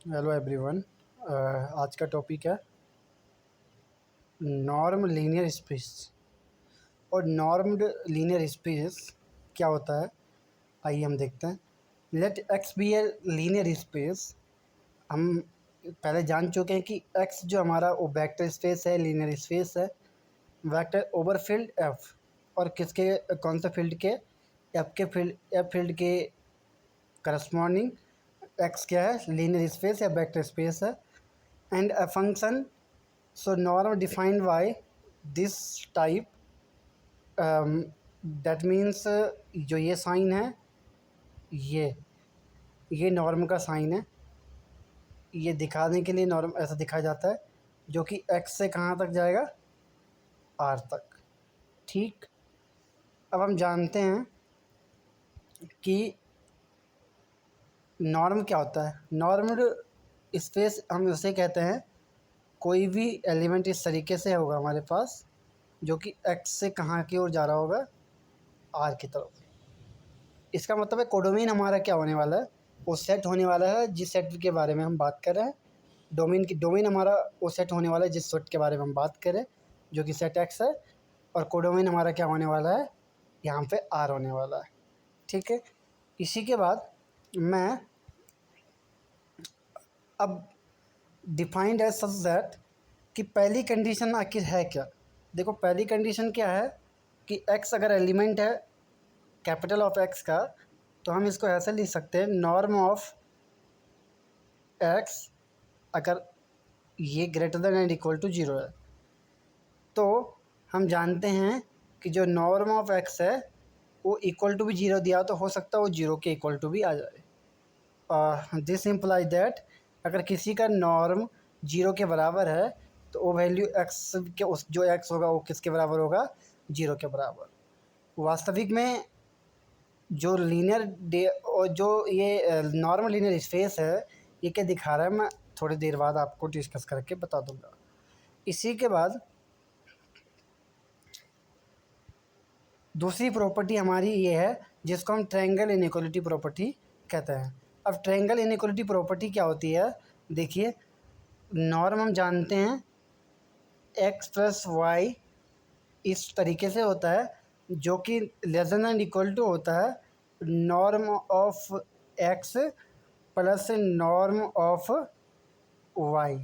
Hello everyone. आज का topic है नॉर्म लीनियर स्पेस। और नॉर्म्ड लीनियर स्पेस क्या होता है, आइए हम देखते हैं। Let X be a linear space. हम पहले जान चुके हैं कि एक्स जो हमारा वो वेक्टर स्पेस है, लीनियर स्पेस है, वेक्टर ओवर फील्ड एफ। और किसके, कौन सा फील्ड के, एफ फील्ड के करस्पॉन्डिंग एक्स क्या है, लीनियर स्पेस या वेक्टर स्पेस है। And a function, so norm defined by this type, that means जो ये साइन है, ये नॉर्म का साइन है। ये दिखाने के लिए नॉर्म ऐसा दिखाया जाता है, जो कि एक्स से कहाँ तक जाएगा, आर तक। ठीक। अब हम जानते हैं कि नॉर्म क्या होता है। नॉर्म्ड स्पेस हम उसे कहते हैं, कोई भी एलिमेंट इस तरीके से होगा हमारे पास, जो कि एक्स से कहाँ की ओर जा रहा होगा, आर की तरफ। इसका मतलब है कोडोमेन हमारा क्या होने वाला है, वो सेट होने वाला है जिस सेट के बारे में हम बात कर रहे हैं। डोमेन हमारा वो सेट होने वाला है जिस सेट के बारे में हम बात करें, जो कि सेट एक्स है। और कोडोमेन हमारा क्या होने वाला है, यहाँ पे आर होने वाला है। ठीक है। इसी के बाद मैं अब डिफाइंड एज सच दैट कि पहली कंडीशन आखिर है क्या। देखो पहली कंडीशन क्या है कि एक्स अगर एलिमेंट है कैपिटल ऑफ एक्स का, तो हम इसको ऐसे लिख सकते हैं, नॉर्म ऑफ एक्स अगर ये greater than and equal to zero है, तो हम जानते हैं कि जो नॉर्म ऑफ एक्स है वो इक्वल टू भी ज़ीरो दिया, तो हो सकता है वो ज़ीरो के इक्वल टू भी आ जाए। दिस इम्प्लाई दैट अगर किसी का नॉर्म ज़ीरो के बराबर है, तो वो वैल्यू एक्स के, उस जो एक्स होगा वो किसके बराबर होगा, ज़ीरो के बराबर। वास्तविक में जो लीनियर डे और जो ये नॉर्मल लीनियर स्पेस है, ये क्या दिखा रहा है, मैं थोड़ी देर बाद आपको डिस्कस करके बता दूंगा। इसी के बाद दूसरी प्रॉपर्टी हमारी ये है, जिसको हम ट्रायंगल इनइक्वालिटी प्रॉपर्टी कहते हैं। अब ट्रायंगल इनइक्वालिटी प्रॉपर्टी क्या होती है, देखिए। नॉर्म हम जानते हैं एक्स प्लस वाई इस तरीके से होता है, जो कि less than and equal to होता है norm of X plus norm of Y.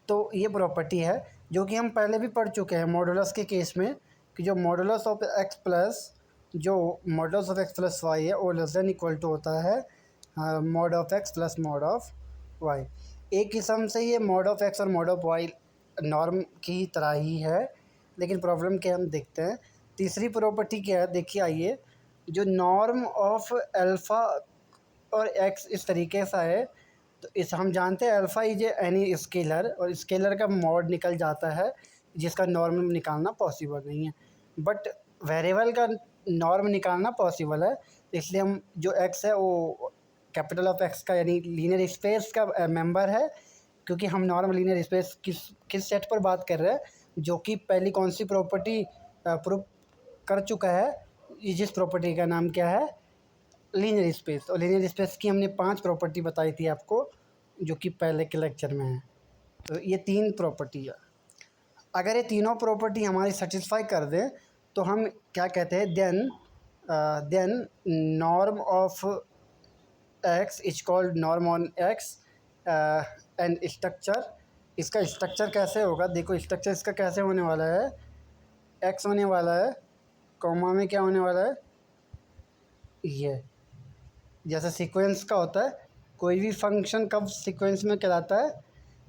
तो ये प्रॉपर्टी है जो कि हम पहले भी पढ़ चुके हैं मॉडुलस के केस में, कि जो मॉडुलस ऑफ एक्स प्लस, जो modulus of X plus Y है, वो लेस देन इक्वल टू होता है mod of X plus mod of Y. एक किस्म से ये मॉड ऑफ एक्स और मॉड ऑफ वाई नॉर्म की तरह ही है, लेकिन प्रॉब्लम क्या हम देखते हैं। तीसरी प्रॉपर्टी क्या है, देखिए आइए। जो नॉर्म ऑफ अल्फ़ा और एक्स इस तरीके से है, तो इस हम जानते हैं अल्फ़ा इज एनी स्केलर, और स्केलर का मॉड निकल जाता है जिसका नॉर्म निकालना पॉसिबल नहीं है। बट वेरिएबल का नॉर्म निकालना पॉसिबल है, इसलिए हम जो एक्स है वो कैपिटल ऑफ एक्स का यानी लीनियर स्पेस का मेंबर है। क्योंकि हम नॉर्म लीनियर स्पेस किस किस सेट पर बात कर रहे हैं, जो कि पहली कौन सी प्रॉपर्टी प्रूव कर चुका है, जिस प्रॉपर्टी का नाम क्या है, लीनियर स्पेस। और लीनियर स्पेस की हमने 5 प्रॉपर्टी बताई थी आपको, जो कि पहले के लेक्चर में है। तो ये 3 प्रॉपर्टी है। अगर ये तीनों प्रॉपर्टी हमारी सेटिस्फाई कर दें, तो हम क्या कहते हैं, then norm of X is called norm on X and structure. इसका स्ट्रक्चर कैसे होगा, देखो स्ट्रक्चर इसका कैसे होने वाला है, एक्स होने वाला है, कॉमा में क्या होने वाला है, ये जैसे सीक्वेंस का होता है, कोई भी फंक्शन कब सीक्वेंस में कहलाता है,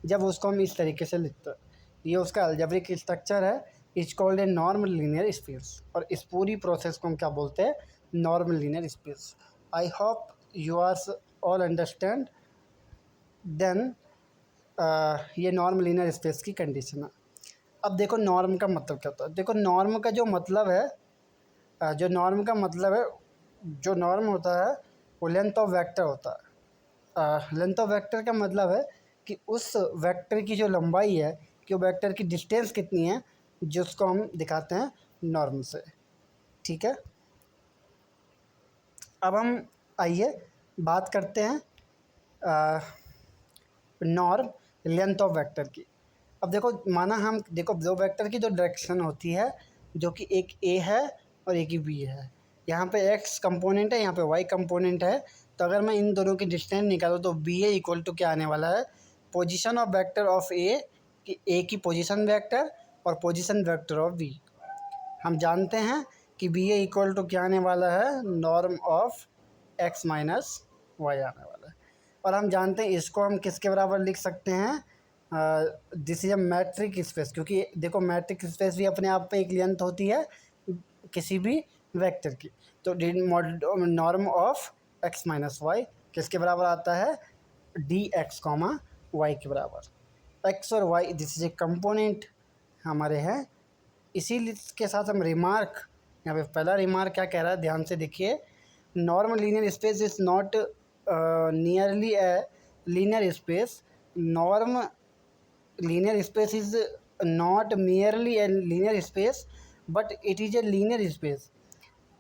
जब उसको हम इस तरीके से लिखते हैं। ये उसका अलजेब्रिक स्ट्रक्चर है, is called a normal linear space. और इस पूरी प्रोसेस को हम क्या बोलते हैं, normal linear space. I hope you are all understand. Then ये नॉर्मल लीनियर स्पेस की कंडीशन है। अब देखो नॉर्म का मतलब क्या होता है। देखो नॉर्म का जो मतलब है, जो नॉर्म का मतलब है, जो नॉर्म होता है वो लेंथ ऑफ वेक्टर होता है। लेंथ ऑफ वेक्टर का मतलब है कि उस वेक्टर की जो लंबाई है, कि वो वेक्टर की डिस्टेंस कितनी है, जिसको हम दिखाते हैं नॉर्म से। ठीक है। अब हम आइए बात करते हैं नॉर्म लेंथ ऑफ वेक्टर की। अब देखो माना हम देखो दो वेक्टर की जो डायरेक्शन होती है, जो कि एक ए है और एक ही बी है। यहाँ पे एक्स कंपोनेंट है, यहाँ पे वाई कंपोनेंट है। तो अगर मैं इन दोनों की डिस्टेंस निकालूँ तो बी ए इक्वल टू क्या आने वाला है, पोजीशन ऑफ वेक्टर ऑफ ए, कि ए की पोजीशन वेक्टर और पोजीशन वेक्टर ऑफ बी। हम जानते हैं कि बी ए इक्वल टू क्या आने वाला है, norm of x minus Y आने वाला है। और हम जानते हैं इसको हम किसके बराबर लिख सकते हैं, this is a metric space, क्योंकि देखो मैट्रिक स्पेस भी अपने आप पे एक लेंथ होती है किसी भी वेक्टर की। तो norm of x minus Y किसके बराबर आता है, डी एक्स कॉमा वाई के बराबर। एक्स और why this is A component हमारे हैं। इसी के साथ हम रिमार्क, यहाँ पे पहला रिमार्क क्या कह रहा है, ध्यान से देखिए। Normal linear space is not nearly A linear space. Norm linear space is not merely a linear space but it is a linear space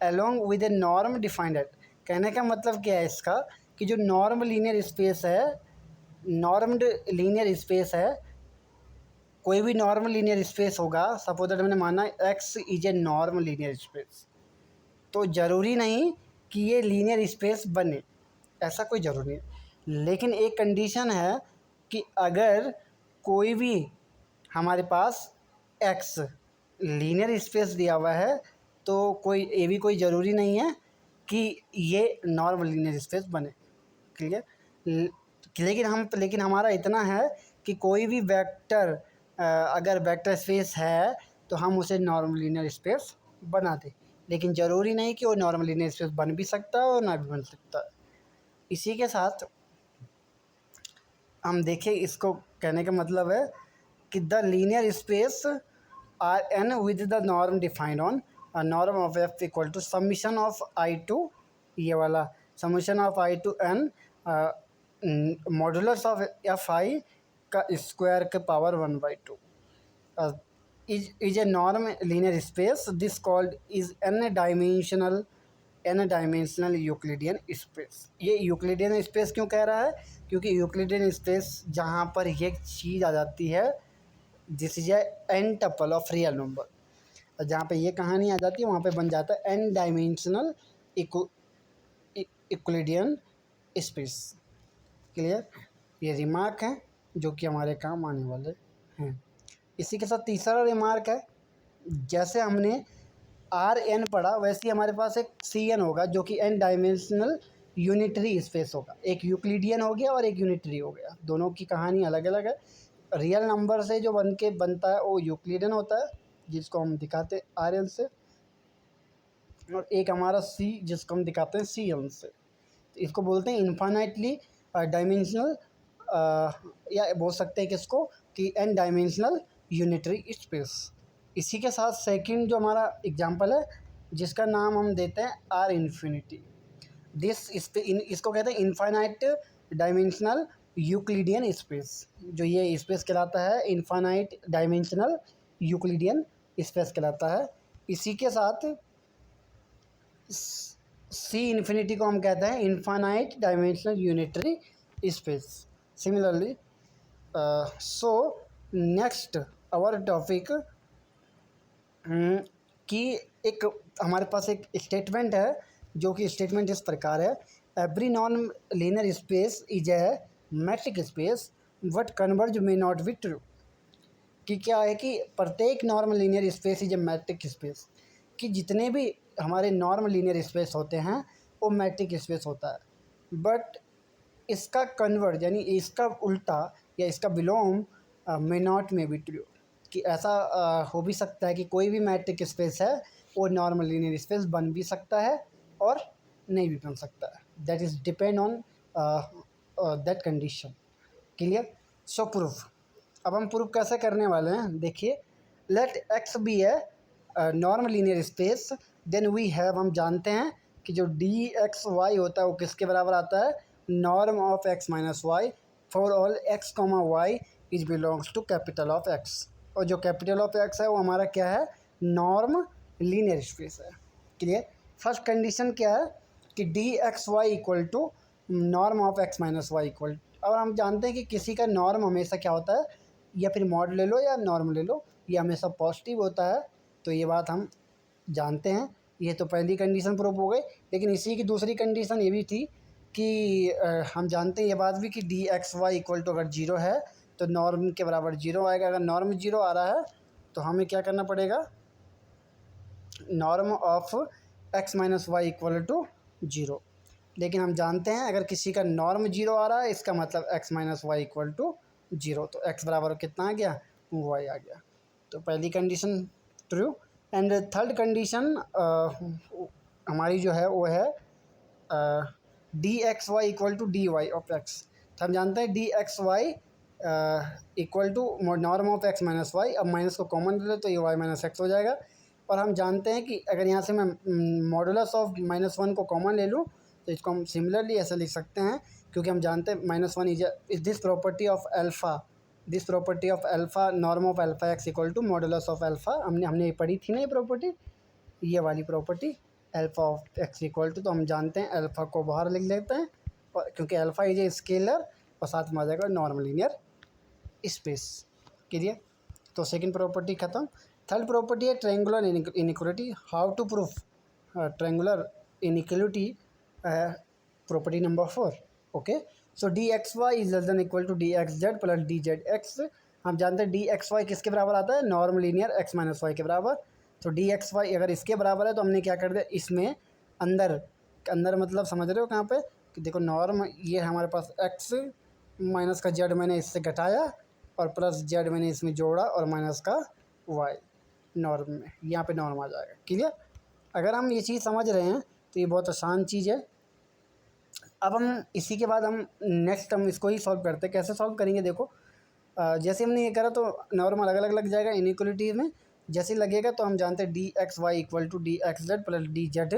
along with a norm defined at। कहने का मतलब क्या है इसका, कि जो नॉर्म लीनियर स्पेस है, नॉर्म्ड linear space है, कोई भी नॉर्मल लीनियर स्पेस होगा, सपोज दैट मैंने माना x is a norm linear space, तो ज़रूरी नहीं कि ये लीनियर स्पेस बने, ऐसा कोई ज़रूरी नहीं। लेकिन एक कंडीशन है कि अगर कोई भी हमारे पास एक्स लीनियर स्पेस दिया हुआ है तो कोई ये भी कोई ज़रूरी नहीं है कि ये नॉर्मल लीनियर स्पेस बने। क्लियर। लेकिन हमारा इतना है कि कोई भी वेक्टर अगर वेक्टर स्पेस है तो हम उसे नॉर्मल लीनियर स्पेस बना दें, लेकिन ज़रूरी नहीं कि वो नॉर्मल लीनियर स्पेस बन भी सकता है और ना भी बन सकता है। इसी के साथ हम देखें, इसको कहने का मतलब है कि the linear space R N with the norm defined on norm of F equal to summation of I to, ये वाला summation of I to N modulus of F I का स्क्वायर के power 1/2 is a norm linear space. This called is n dimensional Euclidean space. ये Euclidean space क्यों कह रहा है, क्योंकि यूक्लिडियन स्पेस जहाँ पर ये चीज़ आ जाती है, this is an tuple of real number, और जहाँ पे ये कहानी आ जाती है वहाँ पे बन जाता है N dimensional Euclidean space. Clear. ये रिमार्क है जो कि हमारे काम आने वाले हैं। इसी के साथ तीसरा रिमार्क है, जैसे हमने आर एन पढ़ा वैसे ही हमारे पास एक सी एन होगा जो कि एन डायमेंशनल यूनिटरी स्पेस होगा। एक यूक्लिडियन हो गया और एक यूनिटरी हो गया, दोनों की कहानी अलग अलग है। रियल नंबर से जो बनता है वो यूक्लिडियन होता है, जिसको हम दिखाते हैं आर एन से, और एक हमारा सी जिसको हम दिखाते हैं सी एन से। तो इसको बोलते हैं इन्फाइनाइटली डायमेंशनल, या बोल सकते हैं किसको कि एन डायमेंशनल यूनिटरी स्पेस। इसी के साथ सेकंड जो हमारा एग्जांपल है जिसका नाम हम देते हैं आर इन्फिनिटी, इसको कहते हैं इनफाइनाइट डायमेंशनल यूक्लिडियन स्पेस। जो ये स्पेस कहलाता है इनफाइनाइट डायमेंशनल यूक्लिडियन स्पेस कहलाता है। इसी के साथ सी इन्फिनिटी को हम कहते हैं infinite dimensional unitary space. Similarly so next our topic कि एक हमारे पास एक स्टेटमेंट है जो कि स्टेटमेंट इस प्रकार है, every non linear space is a metric space but converge may not be true. कि क्या है कि प्रत्येक normal linear space is a metric space, कि जितने भी हमारे नॉर्मल लीनियर स्पेस होते हैं वो मैट्रिक स्पेस होता है, बट इसका कन्वर्ज यानी इसका उल्टा या इसका विलोम may not may be true, कि ऐसा हो भी सकता है कि कोई भी मैट्रिक स्पेस है वो नॉर्मल लीनियर स्पेस बन भी सकता है और नहीं भी बन सकता है। That is depend on that condition. Clear. So proof, अब हम प्रूफ कैसे करने वाले हैं, देखिए। Let X be a normal linear space, then we have, हम जानते हैं कि जो डी एक्स वाई होता है वो किसके बराबर आता है, norm of x minus Y for all X comma Y is belongs to capital of X. और जो कैपिटल ऑफ एक्स है वो हमारा क्या है, नॉर्म लीनियर स्पेस है। क्लियर। फर्स्ट कंडीशन क्या है कि D x Y equal to norm of x minus Y equal और हम जानते हैं कि किसी का नॉर्म हमेशा क्या होता है, या फिर मॉड ले लो या नॉर्म ले लो, ये हमेशा पॉजिटिव होता है। तो ये बात हम जानते हैं। ये तो पहली कंडीशन प्रूव हो गई। लेकिन इसी की दूसरी कंडीशन ये भी थी कि हम जानते हैं ये बात भी कि D x Y equal to अगर जीरो है तो नॉर्म के बराबर जीरो आएगा। अगर नॉर्म जीरो आ रहा है तो हमें क्या करना पड़ेगा, norm of x minus Y equal to zero. लेकिन हम जानते हैं अगर किसी का नॉर्म जीरो आ रहा है इसका मतलब X minus Y equal to zero, तो एक्स बराबर कितना आ गया, वाई आ गया। तो पहली condition true. And third condition हमारी जो है वो है D x Y equal to D Y of X. तो हम जानते हैं D x Y equal to norm of x minus Y. अब माइनस को कॉमन ले लो तो ये वाई माइनस एक्स हो जाएगा। और हम जानते हैं कि अगर यहाँ से मैं मॉडुलस ऑफ माइनस वन को कॉमन ले लूँ तो इसको हम सिमिलरली ऐसे लिख सकते हैं, क्योंकि हम जानते हैं minus one is this property of alpha, this property of alpha norm of alpha X equal to modulus of alpha. हमने ये पढ़ी थी ना ये प्रॉपर्टी, ये वाली property alpha of x equal to. तो हम जानते हैं एल्फ़ा को बाहर लिख लेते हैं, और क्योंकि एल्फ़ा इज ए स्केलर और साथ में आ जाएगा नॉर्म लीनियर स्पेस। क्लियर। तो सेकंड प्रॉपर्टी ख़त्म। थर्ड प्रॉपर्टी है triangular inequality. How to proof triangular inequality, property number 4। Okay, so d x y is less than equal to d x z plus d z x. हम जानते हैं D x Y किसके बराबर आता है, norm linear x minus y के बराबर। तो डी एक्स वाई अगर इसके बराबर है तो हमने क्या कर दिया, इसमें अंदर अंदर मतलब समझ रहे हो कहाँ पे, कि देखो नॉर्म ये हमारे पास एक्स माइनस का जेड मैंने इससे घटाया और प्लस जेड मैंने इसमें जोड़ा और माइनस का वाई नॉर्म में, यहाँ पे नॉर्म आ जाएगा। क्लियर। अगर हम ये चीज़ समझ रहे हैं तो ये बहुत आसान चीज़ है। अब हम इसी के बाद हम नेक्स्ट हम इसको ही सॉल्व करते हैं। कैसे सॉल्व करेंगे, देखो जैसे हमने ये करा तो नॉर्म अलग अलग लग जाएगा इनइक्वालिटी में। जैसे लगेगा तो हम जानते हैं D x Y equal to d x z plus d z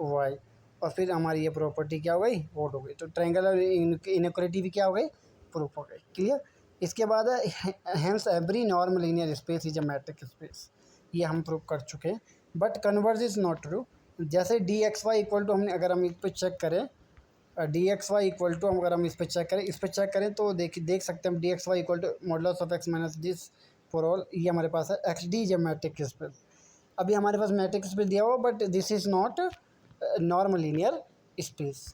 y, और फिर हमारी ये प्रॉपर्टी क्या हो गई, वोट हो गई। तो ट्रायंगुलर इनइक्वालिटी भी क्या हो गई, प्रूफ हो गई। क्लियर। इसके बाद है hence every norm linear space is a metric space. ये हम प्रूव कर चुके हैं। But converse is not true. जैसे d x Y equal to हमने, अगर हम इस पर चेक करें d x Y equal to, अगर हम इस पर चेक करें तो देख सकते हैं हम d x Y equal to modulus of x minus this for all. ये हमारे पास है x d j metric space. अभी हमारे पास मैट्रिक स्पेस दिया हुआ but this is not norm linear space.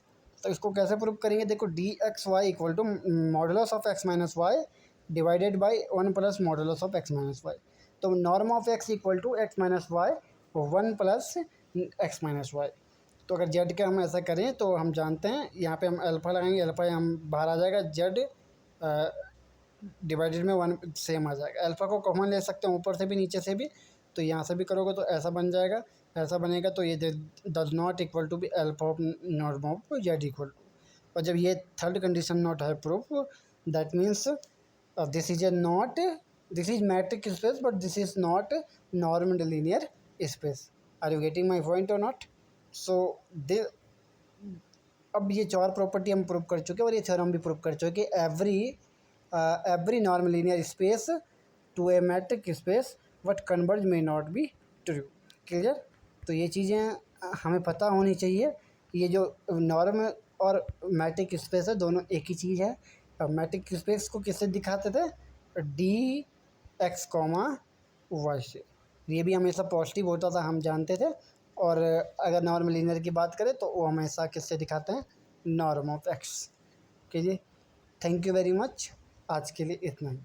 तो इसको कैसे प्रूव करेंगे, देखो d x Y equal to modulus of x minus y divided by one plus modulus of x minus y. तो norm of x equal to x minus y one plus x minus y. तो अगर Z के हम ऐसा करें तो हम जानते हैं यहाँ पे हम अल्फ़ा लगाएंगे, अल्फ़ा हम बाहर आ जाएगा, जेड डिवाइडेड में वन सेम आ जाएगा। अल्फ़ा को कॉमन ले सकते हैं ऊपर से भी नीचे से भी, तो यहाँ से भी करोगे तो ऐसा बन जाएगा, ऐसा बनेगा। तो ये does not equal to be alpha of norm of z equal to. और जब ये थर्ड कंडीशन नॉट है proof, that means this is a not, this is metric space but this is not norm linear space. Are you getting my point और not. So they अब ये चार property हम prove कर चुके हैं और ये थ्योरम भी प्रूव कर चुके हैं। Every norm linear space to a metric space but converse may not be true. Clear. तो ये चीज़ें हमें पता होनी चाहिए। ये जो नॉर्म और मैट्रिक स्पेस है दोनों एक ही चीज़ है। अब मैट्रिक स्पेस को किससे दिखाते थे, डी एक्स कॉमा वाई से। ये भी हमेशा पॉजिटिव होता था, हम जानते थे। और अगर नॉर्म लीनियर की बात करें तो वो हमेशा किससे दिखाते हैं, नॉर्म ऑफ एक्स। कीजिए। Thank you very much. आज के लिए इतना ही।